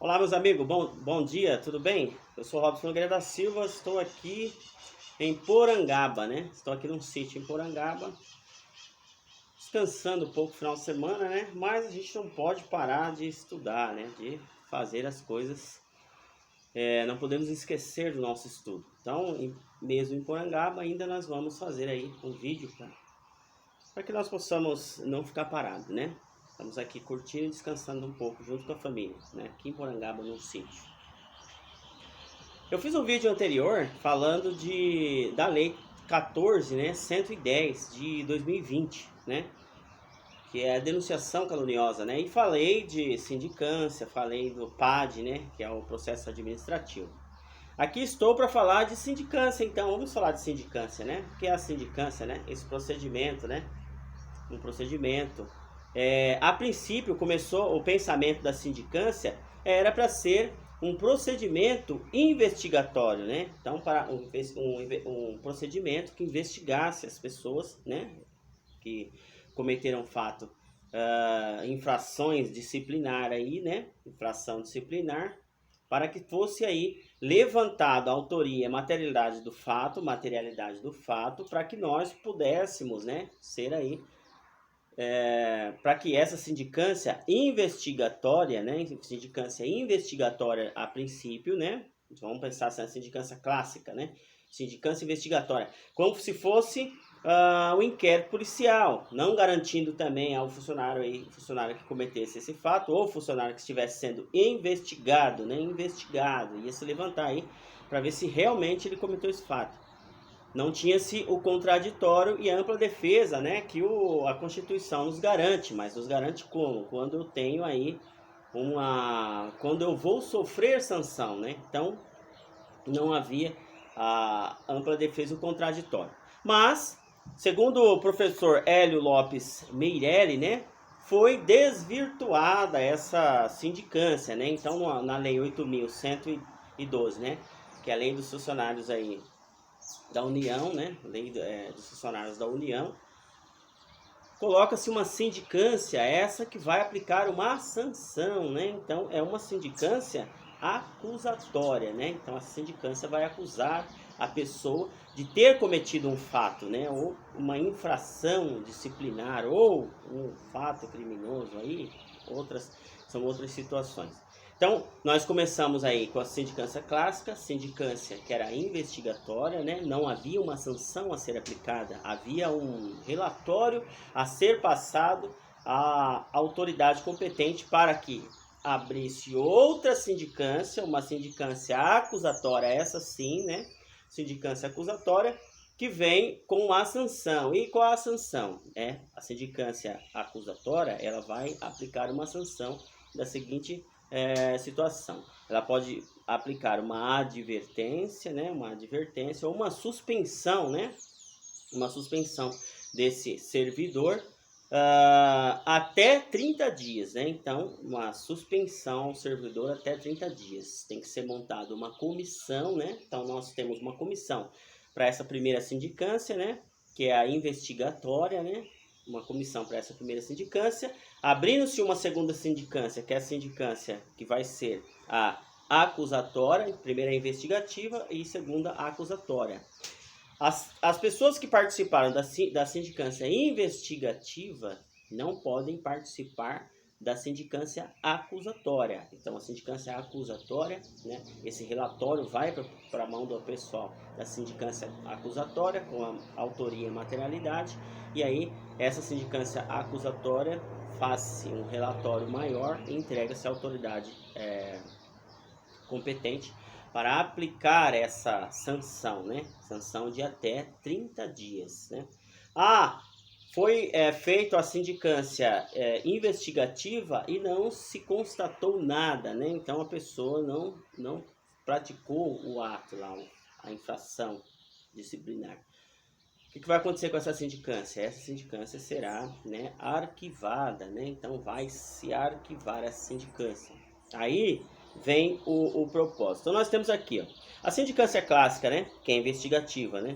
Olá, meus amigos, bom dia, tudo bem? Eu sou Robson Nogueira da Silva, estou aqui em Porangaba, né? Estou aqui num sítio em Porangaba, descansando um pouco no final de semana, né? Mas a gente não pode parar de estudar, né? De fazer as coisas, não podemos esquecer do nosso estudo. Então, mesmo em Porangaba, ainda nós vamos fazer aí um vídeo para que nós possamos não ficar parados, né? Estamos aqui curtindo e descansando um pouco junto com a família, né? Aqui em Porangaba, no sítio. Eu fiz um vídeo anterior falando da lei 14, né, 110 de 2020, né, que é a denunciação caluniosa, né, e falei de sindicância, falei do PAD, né, que é o processo administrativo. Aqui estou para falar de sindicância, então vamos falar de sindicância, né, o que é a sindicância, né, esse procedimento, né, um procedimento. A princípio começou o pensamento da sindicância, era para ser um procedimento investigatório, né? Então, para um procedimento que investigasse as pessoas, né, que cometeram fato, infrações disciplinar aí, né, infração disciplinar, para que fosse aí levantado a autoria, materialidade do fato, para que nós pudéssemos, né, ser aí para que essa sindicância investigatória, né, sindicância investigatória a princípio, né, vamos pensar assim, a sindicância clássica, né, sindicância investigatória, como se fosse o inquérito policial, não garantindo também ao funcionário que cometesse esse fato, ou funcionário que estivesse sendo investigado, né, ia se levantar aí para ver se realmente ele cometeu esse fato. Não tinha-se o contraditório e a ampla defesa, né, que a Constituição nos garante, mas nos garante como? Quando eu tenho aí quando eu vou sofrer sanção, né? Então, não havia a ampla defesa e o contraditório. Mas, segundo o professor Hélio Lopes Meirelli, né, foi desvirtuada essa sindicância, né? Então, na Lei 8.112, né, que é a lei dos funcionários aí da União, né, lei dos funcionários da União, coloca-se uma sindicância, essa que vai aplicar uma sanção, né? Então é uma sindicância acusatória, né? Então a sindicância vai acusar a pessoa de ter cometido um fato, né, ou uma infração disciplinar ou um fato criminoso aí, são outras situações. Então, nós começamos aí com a sindicância clássica, sindicância que era investigatória, né? Não havia uma sanção a ser aplicada, havia um relatório a ser passado à autoridade competente para que abrisse outra sindicância, uma sindicância acusatória, essa sim, né? Sindicância acusatória, que vem com a sanção. E qual a sanção? A sindicância acusatória, ela vai aplicar uma sanção da seguinte situação. Ela pode aplicar uma advertência, né, ou uma suspensão, né, uma suspensão desse servidor até 30 dias, né? Então, uma suspensão ao servidor até 30 dias. Tem que ser montada uma comissão, né? Então, nós temos uma comissão para essa primeira sindicância, né, que é a investigatória, né? Uma comissão para essa primeira sindicância, abrindo-se uma segunda sindicância, que é a sindicância que vai ser a acusatória, primeira a investigativa e segunda a acusatória. As pessoas que participaram da sindicância investigativa não podem participar da sindicância acusatória. Então, a sindicância acusatória, né, esse relatório vai para a mão do pessoal da sindicância acusatória, com a autoria e materialidade, e aí essa sindicância acusatória faz-se um relatório maior e entrega-se à autoridade competente para aplicar essa sanção, né? Sanção de até 30 dias, né? Foi feita a sindicância investigativa e não se constatou nada, né? Então a pessoa não praticou o ato lá, a infração disciplinar. O que vai acontecer com essa sindicância? Essa sindicância será, né, arquivada, né? Então vai se arquivar essa sindicância. Aí vem o propósito. Então nós temos aqui, ó, a sindicância clássica, né, que é investigativa, né?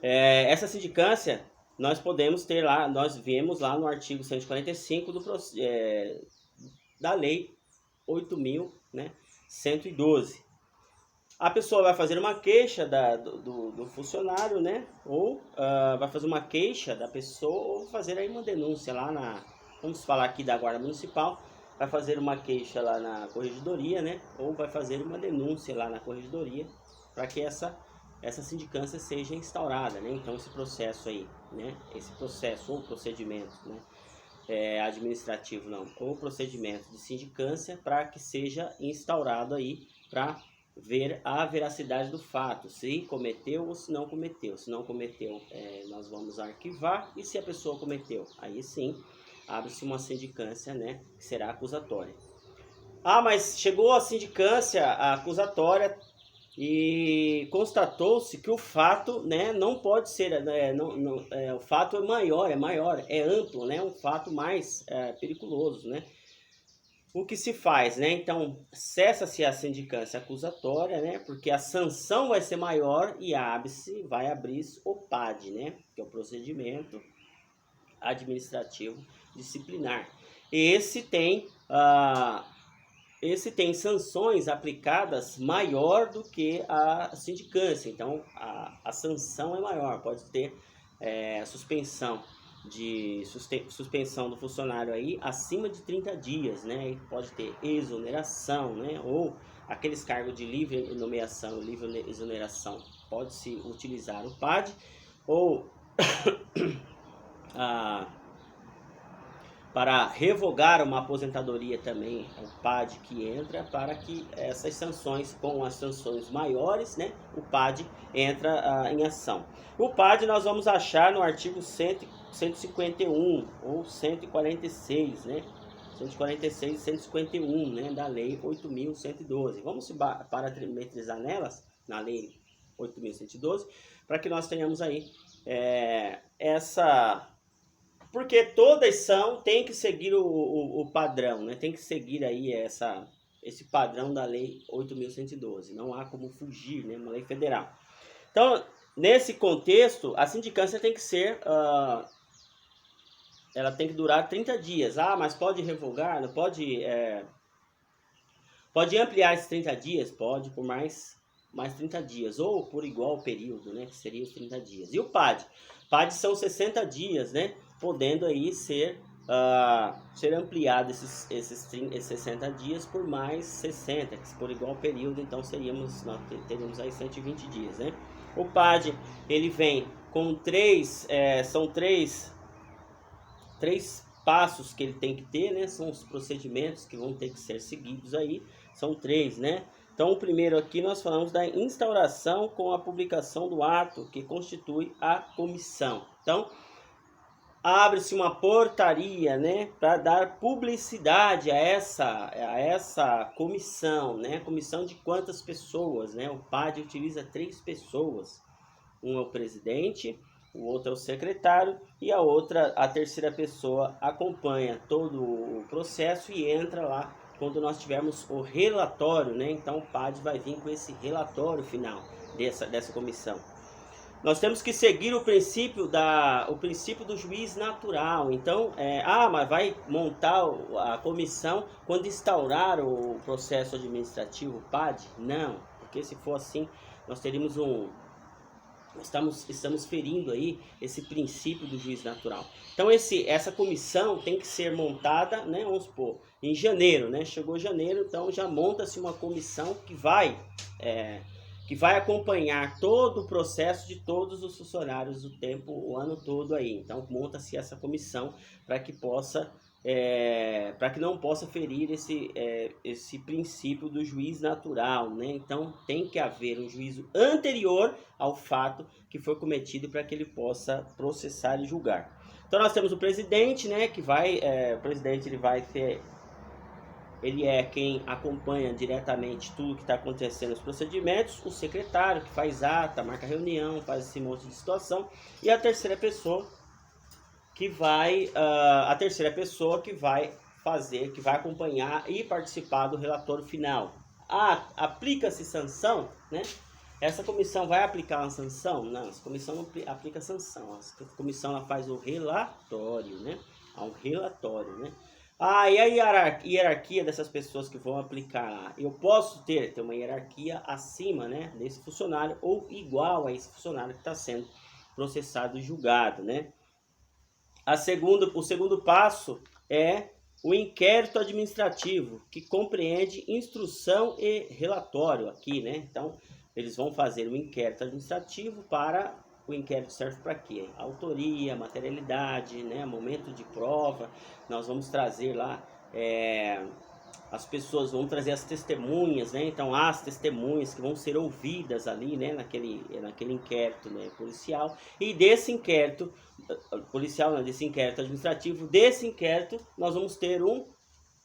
Essa sindicância nós podemos ter lá, nós vemos lá no artigo 145 da lei 8.000, né, 112. A pessoa vai fazer uma queixa do funcionário, né? Ou vai fazer uma queixa da pessoa, ou fazer aí uma denúncia lá vamos falar aqui da Guarda Municipal, vai fazer uma queixa lá na corregedoria, né? Ou vai fazer uma denúncia lá na corregedoria para que essa sindicância seja instaurada, né? Então esse processo aí, né? Esse processo ou procedimento, né? Administrativo não, ou procedimento de sindicância para que seja instaurado aí para ver a veracidade do fato, se cometeu ou se não cometeu. Se não cometeu, nós vamos arquivar, e se a pessoa cometeu, aí sim abre-se uma sindicância, né, que será acusatória. Ah, mas chegou a sindicância acusatória e constatou-se que o fato, né, não pode ser, o fato é maior, é amplo, né, um fato mais periculoso, né. O que se faz, né? Então, cessa-se a sindicância acusatória, né? Porque a sanção vai ser maior e vai abrir-se o PAD, né? Que é o procedimento administrativo disciplinar. Esse tem sanções aplicadas maior do que a sindicância. Então, a sanção é maior, pode ter suspensão do funcionário aí acima de 30 dias, né? E pode ter exoneração, né? Ou aqueles cargos de livre nomeação, livre exoneração, pode-se utilizar o PAD, ou para revogar uma aposentadoria também, é o PAD que entra, para que essas sanções, com as sanções maiores, né, o PAD entra em ação. O PAD nós vamos achar no artigo 151 ou 146, né, 146 e 151, né, da Lei 8.112. Vamos se parametrizar nelas, na Lei 8.112, para que nós tenhamos aí porque todas tem que seguir o padrão, né? Tem que seguir aí esse padrão da Lei 8.112. Não há como fugir, né? Uma lei federal. Então, nesse contexto, a sindicância tem que ser... ela tem que durar 30 dias. Ah, mas pode revogar? Não pode... pode ampliar esses 30 dias? Pode, por mais 30 dias. Ou por igual período, né? Que seria os 30 dias. E o PAD? PAD são 60 dias, né? Podendo aí ser ampliado esses 60 dias por mais 60, que por igual período, então nós teríamos aí 120 dias, né? O PAD, ele vem com são três passos que ele tem que ter, né? São os procedimentos que vão ter que ser seguidos aí, são 3, né? Então, o primeiro aqui nós falamos da instauração com a publicação do ato que constitui a comissão. Então, abre-se uma portaria, né, para dar publicidade a essa comissão, né? Comissão de quantas pessoas, né? O PAD utiliza 3 pessoas. Um é o presidente, o outro é o secretário e a terceira pessoa acompanha todo o processo e entra lá quando nós tivermos o relatório, né? Então o PAD vai vir com esse relatório final dessa comissão. Nós temos que seguir o princípio do juiz natural. Então, mas vai montar a comissão quando instaurar o processo administrativo PAD? Não, porque se for assim, nós teríamos estamos ferindo aí esse princípio do juiz natural. Então essa comissão tem que ser montada, né, vamos supor, em janeiro, né? Chegou janeiro, então já monta-se uma comissão que vai acompanhar todo o processo de todos os funcionários o ano todo aí. Então monta-se essa comissão para que não possa ferir esse princípio do juiz natural, né? Então tem que haver um juízo anterior ao fato que foi cometido para que ele possa processar e julgar. Então nós temos o presidente, né? O presidente ele é quem acompanha diretamente tudo que está acontecendo nos procedimentos, o secretário que faz ata, marca reunião, faz esse monte de situação, e a terceira pessoa que vai acompanhar e participar do relatório final. Aplica-se sanção, né? Essa comissão vai aplicar uma sanção? Não, essa comissão não aplica sanção. Essa comissão ela faz o relatório, né? Há um relatório, né? Ah, e a hierarquia dessas pessoas que vão aplicar lá? Eu posso ter uma hierarquia acima, né, desse funcionário ou igual a esse funcionário que está sendo processado e julgado, né? O segundo passo é o inquérito administrativo, que compreende instrução e relatório aqui, né? Então, eles vão fazer um inquérito administrativo para... O inquérito serve para quê? Autoria, materialidade, né? Momento de prova. Nós vamos trazer lá... as pessoas vão trazer as testemunhas, né? Então, as testemunhas que vão ser ouvidas ali, né? Naquele inquérito, né, policial. E desse inquérito policial, não, desse inquérito administrativo, desse inquérito nós vamos ter um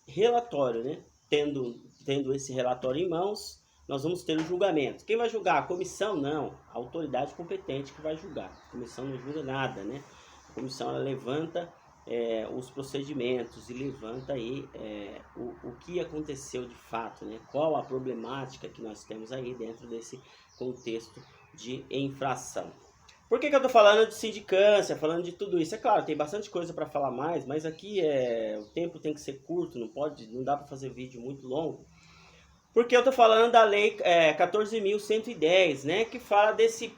relatório, né? Tendo esse relatório em mãos, nós vamos ter o julgamento. Quem vai julgar? A comissão? Não, a autoridade competente que vai julgar. A comissão não julga nada, né? A comissão, ela levanta os procedimentos e levanta aí o que aconteceu de fato, né? Qual a problemática que nós temos aí dentro desse contexto de infração. Por que eu tô falando de sindicância, falando de tudo isso? É claro, tem bastante coisa para falar mais, mas aqui o tempo tem que ser curto, não dá para fazer vídeo muito longo. Porque eu tô falando da lei 14.110, né, que fala desse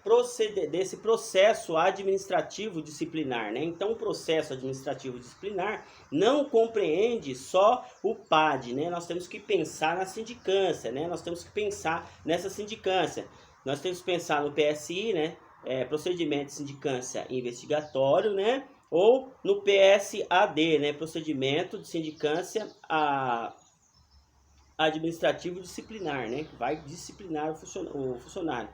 processo administrativo disciplinar, né? Então, o processo administrativo disciplinar não compreende só o PAD, né? Nós temos que pensar na sindicância, né? Nós temos que pensar nessa sindicância. Nós temos que pensar no PSI, né? Procedimento de sindicância investigatório, né? Ou no PSAD, né? Procedimento de sindicância administrativo disciplinar, né? Que vai disciplinar o funcionário.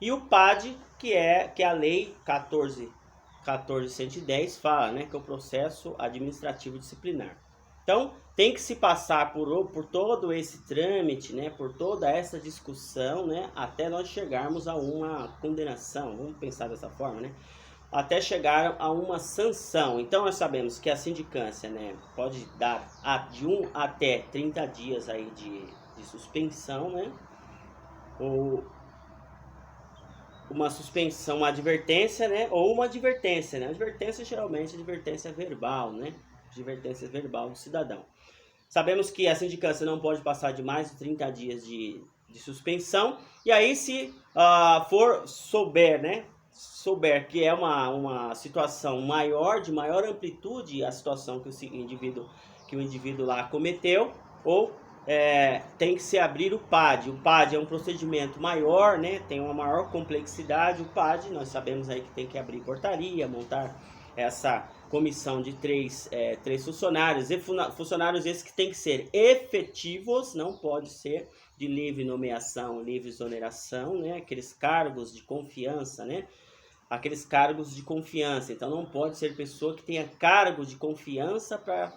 E o PAD, que é a lei 14.110 fala, né? Que é o processo administrativo disciplinar. Então, tem que se passar por todo esse trâmite, né? Por toda essa discussão, né? Até nós chegarmos a uma condenação, vamos pensar dessa forma, né? Até chegar a uma sanção. Então, nós sabemos que a sindicância, né, pode dar de 1 até 30 dias aí de suspensão, né? Ou uma suspensão, uma advertência, né? Ou uma advertência, né? Advertência, geralmente, advertência verbal, né? Advertência verbal do cidadão. Sabemos que a sindicância não pode passar de mais de 30 dias de suspensão. E aí, se souber que é uma situação de maior amplitude, a situação que o indivíduo lá cometeu, ou tem que se abrir o PAD. O PAD é um procedimento maior, né? Tem uma maior complexidade. O PAD, nós sabemos aí que tem que abrir portaria, montar essa comissão de três funcionários, e funcionários esses que tem que ser efetivos, não pode ser de livre nomeação, livre exoneração, né? Aqueles cargos de confiança, né? Aqueles cargos de confiança. Então, não pode ser pessoa que tenha cargo de confiança para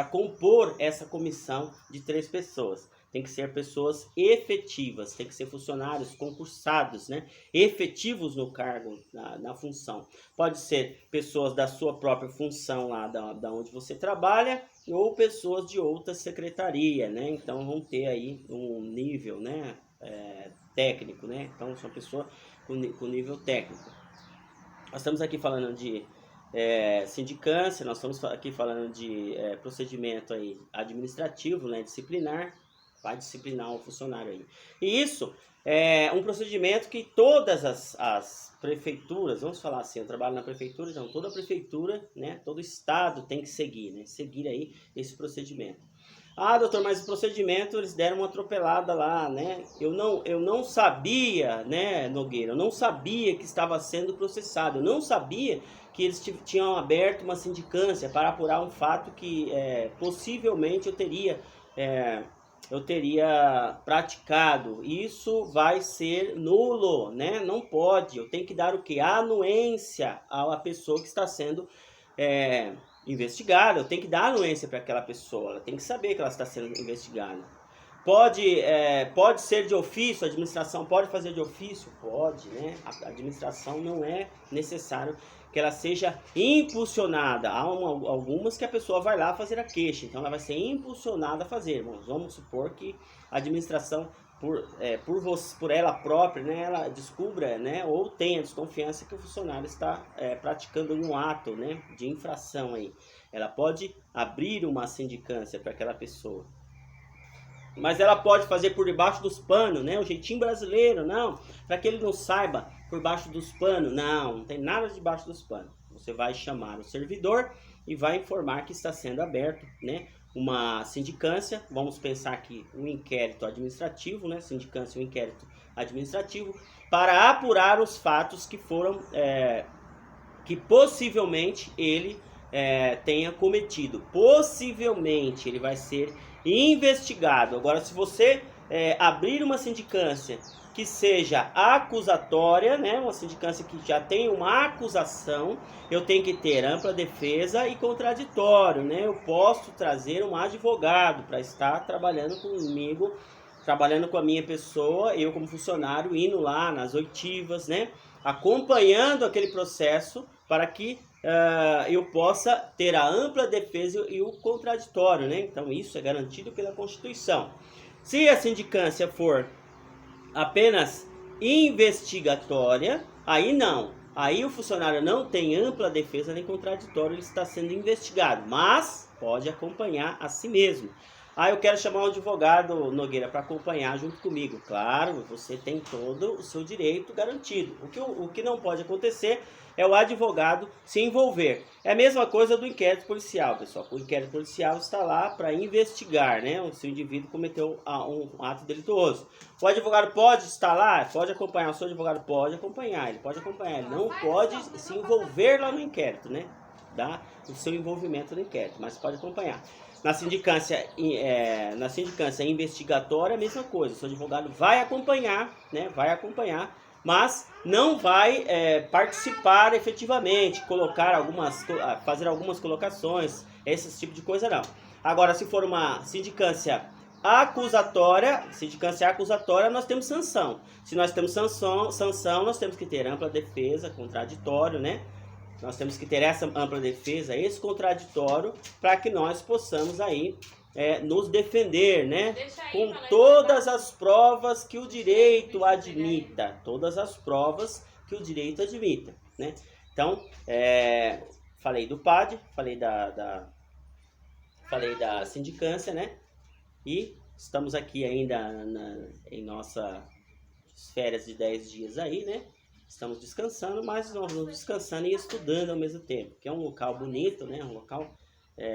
compor essa comissão de 3 pessoas. Tem que ser pessoas efetivas, tem que ser funcionários concursados, né? Efetivos no cargo, na função. Pode ser pessoas da sua própria função lá da onde você trabalha, ou pessoas de outra secretaria, né? Então, vão ter aí um nível, né? Técnico, né? Então, são pessoas com nível técnico. Nós estamos aqui falando de sindicância, nós estamos aqui falando de procedimento aí administrativo, né? Disciplinar, vai disciplinar o funcionário aí. E isso é um procedimento que todas as prefeituras, vamos falar assim, eu trabalho na prefeitura, então toda a prefeitura, né? Todo estado tem que seguir, né? Seguir aí esse procedimento. Ah, doutor, mas o procedimento, eles deram uma atropelada lá, né? Eu não sabia, né, Nogueira? Eu não sabia que estava sendo processado. Eu não sabia que eles tinham aberto uma sindicância para apurar um fato que possivelmente eu teria praticado. Isso vai ser nulo, né? Não pode. Eu tenho que dar o quê? A anuência à pessoa que está sendo investigada. Eu tenho que dar anuência para aquela pessoa. Ela tem que saber que ela está sendo investigada. Pode ser de ofício, a administração pode fazer de ofício? Pode, né? A administração não é necessário que ela seja impulsionada. Há algumas que a pessoa vai lá fazer a queixa, então ela vai ser impulsionada a fazer. Vamos supor que a administração, por ela própria, né, ela descubra, né, ou tenha desconfiança que o funcionário está praticando um ato, né, de infração aí. Ela pode abrir uma sindicância para aquela pessoa. Mas ela pode fazer por debaixo dos panos, né? O jeitinho brasileiro, não. Para que ele não saiba por baixo dos panos. Não, não tem nada debaixo dos panos. Você vai chamar o servidor e vai informar que está sendo aberto, né? Uma sindicância. Vamos pensar aqui um inquérito administrativo, né? Sindicância, um inquérito administrativo, para apurar os fatos que foram, que possivelmente ele tenha cometido. Possivelmente ele vai ser investigado. Agora, se você abrir uma sindicância que seja acusatória, né, uma sindicância que já tem uma acusação, eu tenho que ter ampla defesa e contraditório, né? Eu posso trazer um advogado para estar trabalhando comigo, trabalhando com a minha pessoa, eu como funcionário, indo lá nas oitivas, né, acompanhando aquele processo para que eu possa ter a ampla defesa e o contraditório, né? Então isso é garantido pela Constituição. Se a sindicância for apenas investigatória, aí não. Aí o funcionário não tem ampla defesa nem contraditório, ele está sendo investigado, mas pode acompanhar a si mesmo. Eu quero chamar um advogado, Nogueira, para acompanhar junto comigo. Claro, você tem todo o seu direito garantido. O que não pode acontecer é o advogado se envolver. É a mesma coisa do inquérito policial, pessoal. O inquérito policial está lá para investigar, né? Se o indivíduo cometeu um ato delituoso. O advogado pode estar lá? Pode acompanhar. O seu advogado pode acompanhar. Ele pode acompanhar. Ele não pode se envolver lá no inquérito, né? Dá o seu envolvimento no inquérito, mas pode acompanhar. Na sindicância investigatória, a mesma coisa. O seu advogado vai acompanhar, né? Vai acompanhar, mas não vai participar efetivamente, fazer algumas colocações, esse tipo de coisa não. Agora, se for uma sindicância acusatória, nós temos sanção. Se nós temos sanção, nós temos que ter ampla defesa, contraditório, né? Nós temos que ter essa ampla defesa, esse contraditório, para que nós possamos aí nos defender, né? Com todas as provas que o direito admita. Todas as provas que o direito admita, né? Então, falei do PAD, falei da sindicância, né? E estamos aqui ainda em nossas férias de 10 dias aí, né? Estamos descansando, mas nós vamos descansando e estudando ao mesmo tempo, que é um local bonito, né? Um local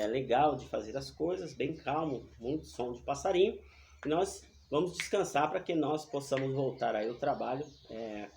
legal de fazer as coisas, bem calmo, muito som de passarinho. E nós vamos descansar para que nós possamos voltar aí ao trabalho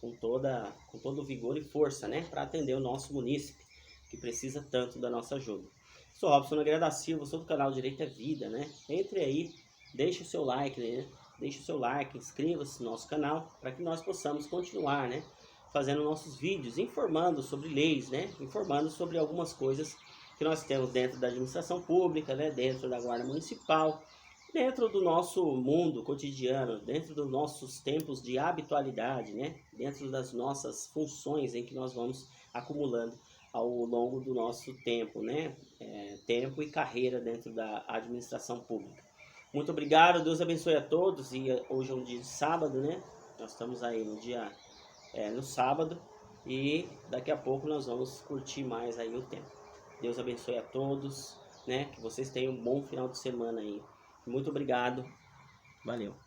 com todo o vigor e força, né? Para atender o nosso munícipe, que precisa tanto da nossa ajuda. Sou Robson Nogueira da Silva, sou do canal Direito é Vida, né? Entre aí, deixe o seu like, né? Deixe o seu like, inscreva-se no nosso canal para que nós possamos continuar, né? Fazendo nossos vídeos, informando sobre leis, né? Informando sobre algumas coisas que nós temos dentro da administração pública, né? Dentro da Guarda Municipal, dentro do nosso mundo cotidiano, dentro dos nossos tempos de habitualidade, né? Dentro das nossas funções em que nós vamos acumulando ao longo do nosso tempo, né? Tempo e carreira dentro da administração pública. Muito obrigado, Deus abençoe a todos. E hoje é um dia de sábado, né? Nós estamos aí no sábado e daqui a pouco nós vamos curtir mais aí o tempo. Deus abençoe a todos, né? Que vocês tenham um bom final de semana aí. Muito obrigado. Valeu.